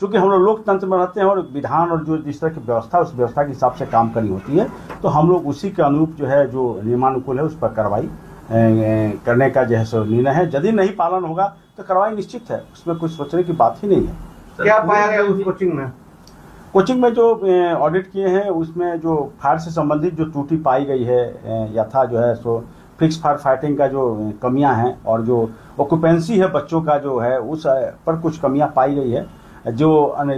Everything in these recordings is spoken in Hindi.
चूंकि हम लोग लोकतंत्र में रहते हैं और विधान और जो जिस तरह की व्यवस्था उस व्यवस्था के हिसाब से काम करनी होती है, तो हम लोग उसी के अनुरूप जो है जो नियमानुकूल है उस पर कार्रवाई करने का जो है सो निर्णय है। यदि नहीं पालन होगा तो कार्रवाई निश्चित है, उसमें कुछ सोचने की बात ही नहीं है। क्या पाया गया उस कोचिंग में जो ऑडिट किए हैं उसमें जो फायर से संबंधित जो त्रुटि पाई गई है या था जो है सो फिक्स फायर फाइटिंग का जो कमियां हैं और जो ऑक्यूपेंसी है बच्चों का जो है उस पर कुछ कमियां पाई गई है। जो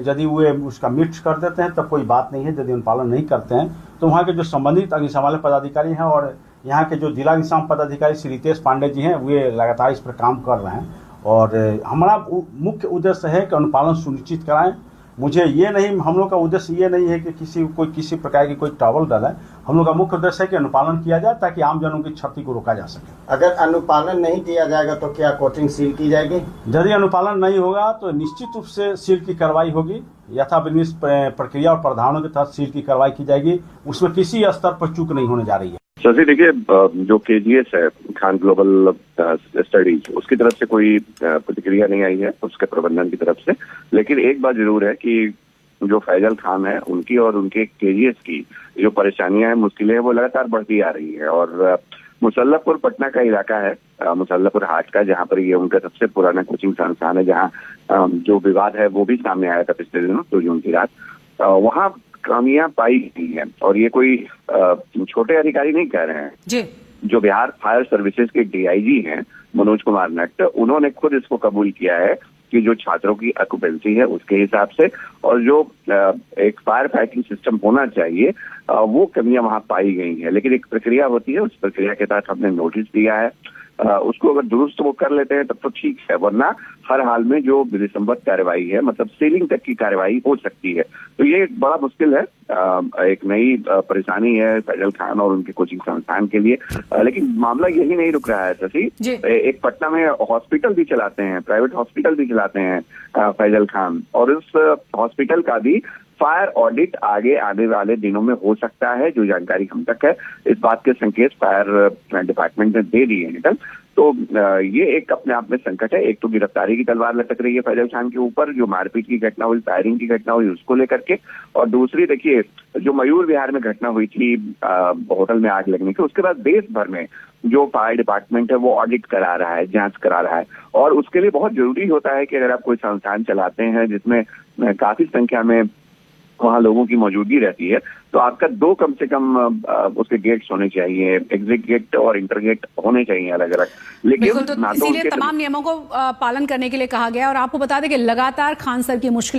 यदि वे उसका मिट कर देते हैं तब कोई बात नहीं है, यदि अनुपालन नहीं करते हैं तो वहाँ के जो संबंधित अग्निशमन पदाधिकारी हैं और यहाँ के जो जिला अग्निशमन पदाधिकारी श्री रितेश पांडे जी हैं वे लगातार इस पर काम कर रहे हैं। और हमारा मुख्य उद्देश्य है कि अनुपालन सुनिश्चित कराएं। मुझे ये नहीं, हम लोग का उद्देश्य ये नहीं है कि किसी प्रकार की कोई ट्रबल डाले। हम लोग का मुख्य उद्देश्य है कि अनुपालन किया जाए ताकि आम जनों की क्षति को रोका जा सके। अगर अनुपालन नहीं किया जाएगा तो क्या कोचिंग सील की जाएगी? यदि अनुपालन नहीं होगा तो निश्चित रूप से सील की कार्रवाई होगी। यथाविधिक प्रक्रिया और प्रावधानों के तहत सील की कार्रवाई की जाएगी। उसमें किसी स्तर पर चूक नहीं होने जा रही है। शशि, देखिए, जो KGS है, खान ग्लोबल स्टडीज, उसकी तरफ से कोई प्रतिक्रिया नहीं आई है उसके प्रबंधन की तरफ से। लेकिन एक बात जरूर है कि जो फैजल खान है उनकी और उनके KGS की जो परेशानियां हैं, मुश्किलें हैं, वो लगातार बढ़ती आ रही है। और मुसल्लफपुर पटना का इलाका है, मुसल्लफपुर हाट का, जहाँ पर ये उनका सबसे पुराना कोचिंग संस्थान है, जहाँ जो विवाद है वो भी सामने आया था पिछले दिनों 2 जून की रात। वहाँ खामियां पाई गई हैं और ये कोई छोटे अधिकारी नहीं कह रहे हैं जी। जो बिहार फायर सर्विसेज के DIG हैं मनोज कुमार नट्ट, उन्होंने खुद इसको कबूल किया है कि जो छात्रों की ऑक्यूपेंसी है उसके हिसाब से और जो एक फायर फाइटिंग सिस्टम होना चाहिए वो कमियां वहां पाई गई हैं। लेकिन एक प्रक्रिया होती है, उस प्रक्रिया के तहत हमने नोटिस दिया है। उसको अगर दुरुस्त वो कर लेते हैं तब तो ठीक है, वरना हर हाल में जो विधिसम्मत कार्रवाई है, मतलब सीलिंग तक की कार्रवाई हो सकती है। तो ये बड़ा मुश्किल है, एक नई परेशानी है फैजल खान और उनके कोचिंग संस्थान के लिए। लेकिन मामला यही नहीं रुक रहा है शशि। एक पटना में हॉस्पिटल भी चलाते हैं, प्राइवेट हॉस्पिटल भी चलाते हैं फैजल खान, और उस हॉस्पिटल का भी फायर ऑडिट आगे आने वाले दिनों में हो सकता है। जो जानकारी हम तक है, इस बात के संकेत फायर डिपार्टमेंट ने दे दिए हैं। तो ये एक अपने आप में संकट है। एक तो गिरफ्तारी की तलवार लटक रही है फैजल खान के ऊपर, जो मारपीट की घटना हुई, फायरिंग की घटना हुई, उसको लेकर के, और दूसरी देखिए जो मयूर विहार में घटना हुई थी होटल में आग लगने की, उसके बाद देश भर में जो फायर डिपार्टमेंट है वो ऑडिट करा रहा है, जांच करा रहा है। और उसके लिए बहुत जरूरी होता है कि अगर आप कोई संस्थान चलाते हैं जिसमें काफी संख्या में वहाँ लोगों की मौजूदगी रहती है, तो आपका 2 कम से कम उसके गेट्स होने चाहिए, एग्जिट गेट और इंटर गेट होने चाहिए अलग अलग। लेकिन तो इसीलिए तमाम नियमों को पालन करने के लिए कहा गया। और आपको बता दें कि लगातार खान सर की मुश्किल